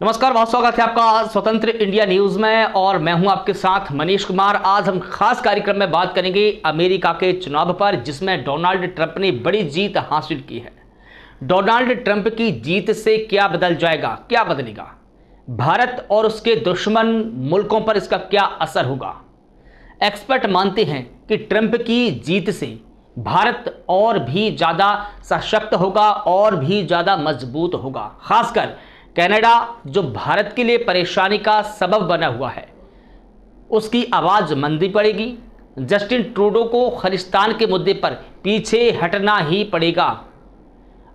नमस्कार, बहुत स्वागत है आपका स्वतंत्र इंडिया न्यूज में और मैं हूं आपके साथ मनीष कुमार। आज हम खास कार्यक्रम में बात करेंगे अमेरिका के चुनाव पर, जिसमें डोनाल्ड ट्रंप ने बड़ी जीत हासिल की है। डोनाल्ड ट्रंप की जीत से क्या बदल जाएगा, क्या बदलेगा, भारत और उसके दुश्मन मुल्कों पर इसका क्या असर होगा। एक्सपर्ट मानते हैं कि ट्रंप की जीत से भारत और भी ज़्यादा सशक्त होगा और भी ज़्यादा मजबूत होगा। खासकर कनाडा, जो भारत के लिए परेशानी का सबब बना हुआ है, उसकी आवाज़ मंदी पड़ेगी। जस्टिन ट्रूडो को खालिस्तान के मुद्दे पर पीछे हटना ही पड़ेगा।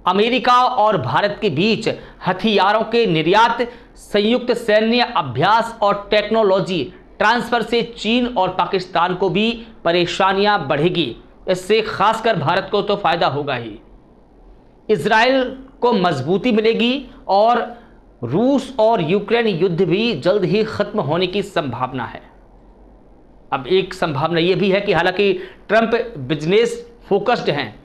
अमेरिका और भारत के बीच हथियारों के निर्यात, संयुक्त सैन्य अभ्यास और टेक्नोलॉजी ट्रांसफर से चीन और पाकिस्तान को भी परेशानियां बढ़ेगी। इससे खासकर भारत को तो फायदा होगा ही। इजराइल को मजबूती मिलेगी और रूस और यूक्रेन युद्ध भी जल्द ही खत्म होने की संभावना है। अब एक संभावना यह भी है कि हालांकि ट्रंप बिजनेस फोकस्ड हैं,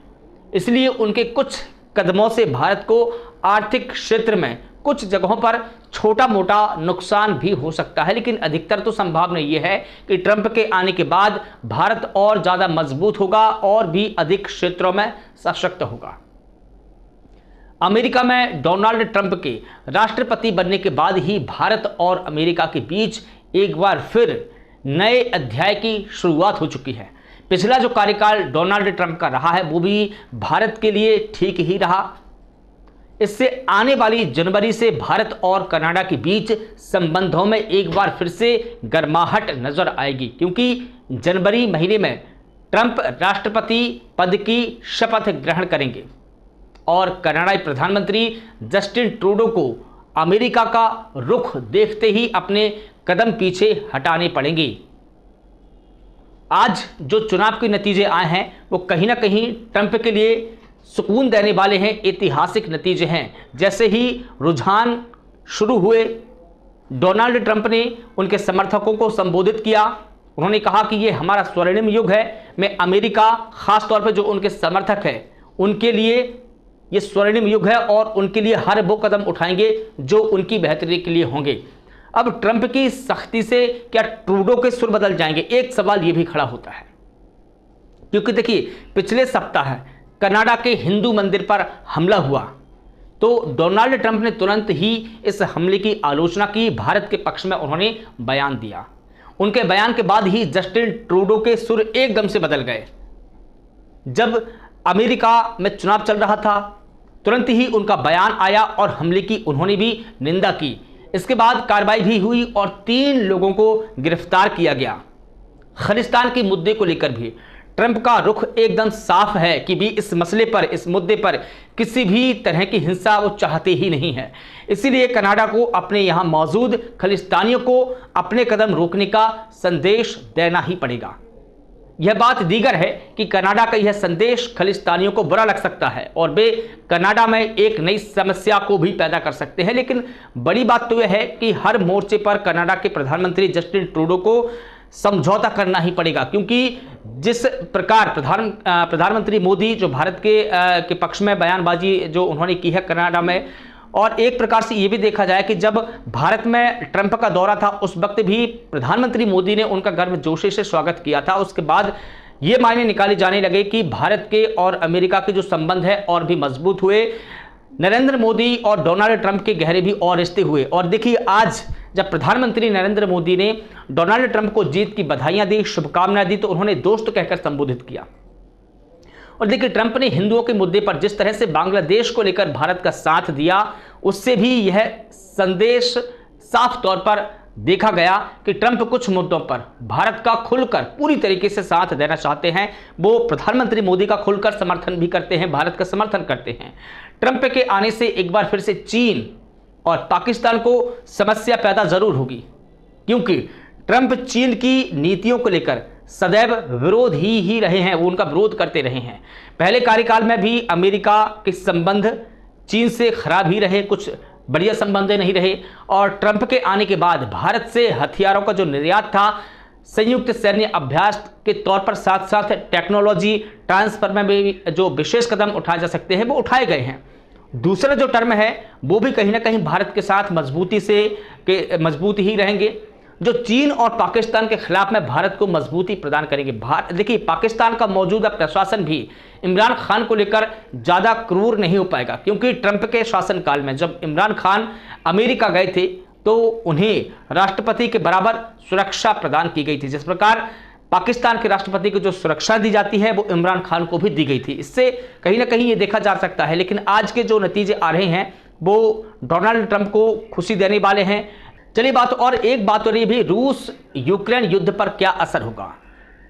इसलिए उनके कुछ कदमों से भारत को आर्थिक क्षेत्र में कुछ जगहों पर छोटा मोटा नुकसान भी हो सकता है, लेकिन अधिकतर तो संभावना यह है कि ट्रंप के आने के बाद भारत और ज़्यादा मजबूत होगा और भी अधिक क्षेत्रों में सशक्त होगा। अमेरिका में डोनाल्ड ट्रंप के राष्ट्रपति बनने के बाद ही भारत और अमेरिका के बीच एक बार फिर नए अध्याय की शुरुआत हो चुकी है। पिछला जो कार्यकाल डोनाल्ड ट्रंप का रहा है वो भी भारत के लिए ठीक ही रहा। इससे आने वाली जनवरी से भारत और कनाडा के बीच संबंधों में एक बार फिर से गर्माहट नजर आएगी, क्योंकि जनवरी महीने में ट्रंप राष्ट्रपति पद की शपथ ग्रहण करेंगे और कनाडाई प्रधानमंत्री जस्टिन ट्रूडो को अमेरिका का रुख देखते ही अपने कदम पीछे हटाने पड़ेंगे। आज जो चुनाव के नतीजे आए हैं वो कहीं ना कहीं ट्रंप के लिए सुकून देने वाले हैं, ऐतिहासिक नतीजे हैं। जैसे ही रुझान शुरू हुए, डोनाल्ड ट्रंप ने उनके समर्थकों को संबोधित किया। उन्होंने कहा कि ये हमारा स्वर्णिम युग है। मैं अमेरिका, खास तौर पर जो उनके समर्थक हैं, उनके लिए ये स्वर्णिम युग है और उनके लिए हर वो कदम उठाएंगे जो उनकी बेहतरी के लिए होंगे। अब ट्रंप की सख्ती से क्या ट्रूडो के सुर बदल जाएंगे, एक सवाल ये भी खड़ा होता है। क्योंकि देखिए, पिछले सप्ताह कनाडा के हिंदू मंदिर पर हमला हुआ तो डोनाल्ड ट्रंप ने तुरंत ही इस हमले की आलोचना की। भारत के पक्ष में उन्होंने बयान दिया। उनके बयान के बाद ही जस्टिन ट्रूडो के सुर एकदम से बदल गए। जब अमेरिका में चुनाव चल रहा था, तुरंत ही उनका बयान आया और हमले की उन्होंने भी निंदा की। इसके बाद कार्रवाई भी हुई और 3 लोगों को गिरफ्तार किया गया। खालिस्तान के मुद्दे को लेकर भी ट्रंप का रुख एकदम साफ है कि भी इस मसले पर, इस मुद्दे पर किसी भी तरह की हिंसा वो चाहते ही नहीं है। इसीलिए कनाडा को अपने यहां मौजूद खालिस्तानियों को अपने कदम रोकने का संदेश देना ही पड़ेगा। यह बात दीगर है कि कनाडा का यह संदेश खालिस्तानियों को बुरा लग सकता है और वे कनाडा में एक नई समस्या को भी पैदा कर सकते हैं। लेकिन बड़ी बात तो यह है कि हर मोर्चे पर कनाडा के प्रधानमंत्री जस्टिन ट्रूडो को समझौता करना ही पड़ेगा, क्योंकि जिस प्रकार प्रधानमंत्री मोदी जो भारत के पक्ष में बयानबाजी जो उन्होंने की है कनाडा में, और एक प्रकार से ये भी देखा जाए कि जब भारत में ट्रंप का दौरा था उस वक्त भी प्रधानमंत्री मोदी ने उनका गर्मजोशी से स्वागत किया था। उसके बाद ये मायने निकाले जाने लगे कि भारत के और अमेरिका के जो संबंध है और भी मजबूत हुए। नरेंद्र मोदी और डोनाल्ड ट्रंप के गहरे भी और रिश्ते हुए। और देखिए, आज जब प्रधानमंत्री नरेंद्र मोदी ने डोनाल्ड ट्रंप को जीत की बधाइयां दी, शुभकामनाएं दी, तो उन्होंने दोस्त कहकर संबोधित किया। और देखिए, ट्रंप ने हिंदुओं के मुद्दे पर जिस तरह से बांग्लादेश को लेकर भारत का साथ दिया, उससे भी यह संदेश साफ तौर पर देखा गया कि ट्रंप कुछ मुद्दों पर भारत का खुलकर पूरी तरीके से साथ देना चाहते हैं। वो प्रधानमंत्री मोदी का खुलकर समर्थन भी करते हैं, भारत का समर्थन करते हैं। ट्रंप के आने से एक बार फिर से चीन और पाकिस्तान को समस्या पैदा जरूर होगी, क्योंकि ट्रंप चीन की नीतियों को लेकर सदैव विरोध ही रहे हैं, वो उनका विरोध करते रहे हैं। पहले कार्यकाल में भी अमेरिका के संबंध चीन से खराब ही रहे, कुछ बढ़िया संबंध नहीं रहे। और ट्रंप के आने के बाद भारत से हथियारों का जो निर्यात था, संयुक्त सैन्य अभ्यास के तौर पर साथ साथ टेक्नोलॉजी ट्रांसफर में भी जो विशेष कदम उठाए जा सकते हैं वो उठाए गए हैं। दूसरा जो टर्म है वो भी कहीं ना कहीं भारत के साथ मजबूती ही रहेंगे, जो चीन और पाकिस्तान के खिलाफ में भारत को मजबूती प्रदान करेंगे। देखिए, पाकिस्तान का मौजूदा प्रशासन भी इमरान खान को लेकर ज़्यादा क्रूर नहीं हो पाएगा, क्योंकि ट्रंप के शासनकाल में जब इमरान खान अमेरिका गए थे तो उन्हें राष्ट्रपति के बराबर सुरक्षा प्रदान की गई थी। जिस प्रकार पाकिस्तान के राष्ट्रपति को जो सुरक्षा दी जाती है वो इमरान खान को भी दी गई थी। इससे कहीं ना कहीं ये देखा जा सकता है। लेकिन आज के जो नतीजे आ रहे हैं वो डोनाल्ड ट्रंप को खुशी देने वाले हैं। चलिए एक बात और ये भी, रूस यूक्रेन युद्ध पर क्या असर होगा।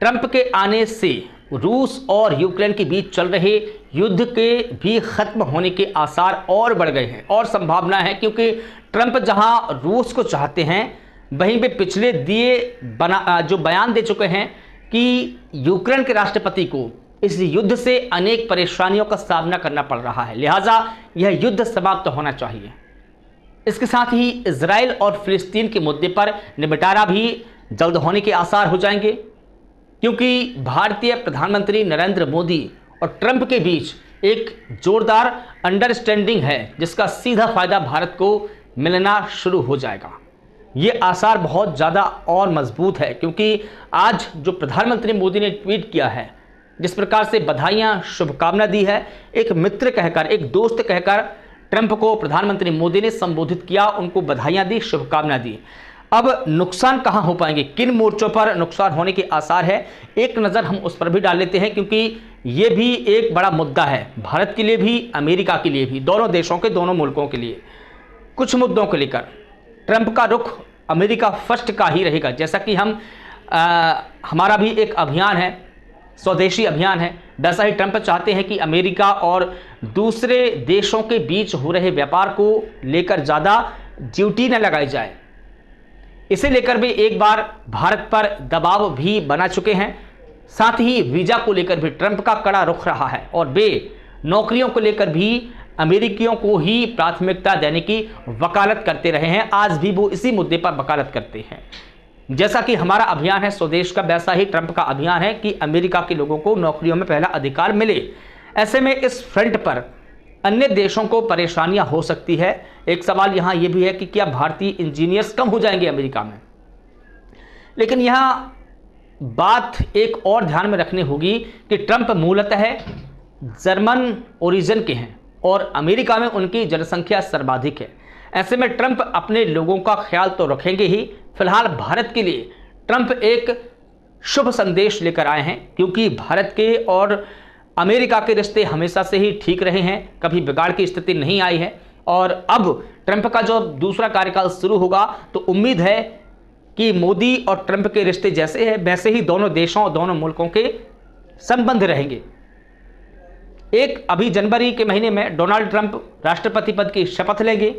ट्रंप के आने से रूस और यूक्रेन के बीच चल रहे युद्ध के भी खत्म होने के आसार और बढ़ गए हैं और संभावना है, क्योंकि ट्रंप जहां रूस को चाहते हैं वहीं पे पिछले जो बयान दे चुके हैं कि यूक्रेन के राष्ट्रपति को इस युद्ध से अनेक परेशानियों का सामना करना पड़ रहा है, लिहाजा यह युद्ध समाप्त होना चाहिए। इसके साथ ही इजराइल और फिलिस्तीन के मुद्दे पर निपटारा भी जल्द होने के आसार हो जाएंगे, क्योंकि भारतीय प्रधानमंत्री नरेंद्र मोदी और ट्रंप के बीच एक जोरदार अंडरस्टैंडिंग है, जिसका सीधा फायदा भारत को मिलना शुरू हो जाएगा। ये आसार बहुत ज़्यादा और मजबूत है, क्योंकि आज जो प्रधानमंत्री मोदी ने ट्वीट किया है, जिस प्रकार से बधाइयाँ शुभकामना दी है, एक मित्र कहकर, एक दोस्त कहकर ट्रंप को प्रधानमंत्री मोदी ने संबोधित किया, उनको बधाइयाँ दी, शुभकामना दी। अब नुकसान कहाँ हो पाएंगे, किन मोर्चों पर नुकसान होने के आसार है, एक नज़र हम उस पर भी डाल लेते हैं, क्योंकि ये भी एक बड़ा मुद्दा है भारत के लिए भी, अमेरिका के लिए भी, दोनों देशों के, दोनों मुल्कों के लिए। कुछ मुद्दों को लेकर ट्रंप का रुख अमेरिका फर्स्ट का ही रहेगा, जैसा कि हमारा भी एक अभियान है, स्वदेशी अभियान है, वैसा ही ट्रंप चाहते हैं कि अमेरिका और दूसरे देशों के बीच हो रहे व्यापार को लेकर ज़्यादा ड्यूटी न लगाई जाए। इसे लेकर भी एक बार भारत पर दबाव भी बना चुके हैं। साथ ही वीज़ा को लेकर भी ट्रंप का कड़ा रुख रहा है और वे नौकरियों को लेकर भी अमेरिकियों को ही प्राथमिकता देने की वकालत करते रहे हैं। आज भी वो इसी मुद्दे पर वकालत करते हैं। जैसा कि हमारा अभियान है स्वदेश का, वैसा ही ट्रंप का अभियान है कि अमेरिका के लोगों को नौकरियों में पहला अधिकार मिले। ऐसे में इस फ्रंट पर अन्य देशों को परेशानियां हो सकती है। एक सवाल यहाँ ये भी है कि क्या भारतीय इंजीनियर्स कम हो जाएंगे अमेरिका में। लेकिन यहाँ बात एक और ध्यान में रखनी होगी कि ट्रंप मूलतः जर्मन ओरिजिन के हैं और अमेरिका में उनकी जनसंख्या सर्वाधिक है। ऐसे में ट्रंप अपने लोगों का ख्याल तो रखेंगे ही। फिलहाल भारत के लिए ट्रंप एक शुभ संदेश लेकर आए हैं, क्योंकि भारत के और अमेरिका के रिश्ते हमेशा से ही ठीक रहे हैं, कभी बिगाड़ की स्थिति नहीं आई है। और अब ट्रंप का जो दूसरा कार्यकाल शुरू होगा तो उम्मीद है कि मोदी और ट्रंप के रिश्ते जैसे हैं वैसे ही दोनों देशों, दोनों मुल्कों के संबंध रहेंगे। अभी जनवरी के महीने में डोनाल्ड ट्रंप राष्ट्रपति पद की शपथ लेंगे।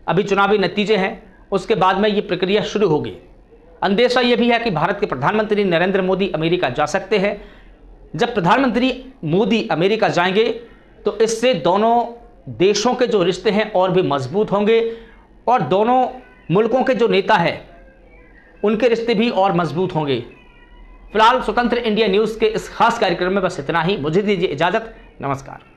अभी चुनावी नतीजे हैं, उसके बाद में ये प्रक्रिया शुरू होगी। अंदेशा ये भी है कि भारत के प्रधानमंत्री नरेंद्र मोदी अमेरिका जा सकते हैं। जब प्रधानमंत्री मोदी अमेरिका जाएंगे तो इससे दोनों देशों के जो रिश्ते हैं और भी मजबूत होंगे और दोनों मुल्कों के जो नेता हैं उनके रिश्ते भी और मजबूत होंगे। फिलहाल स्वतंत्र इंडिया न्यूज़ के इस खास कार्यक्रम में बस इतना ही। मुझे दीजिए इजाज़त। नमस्कार।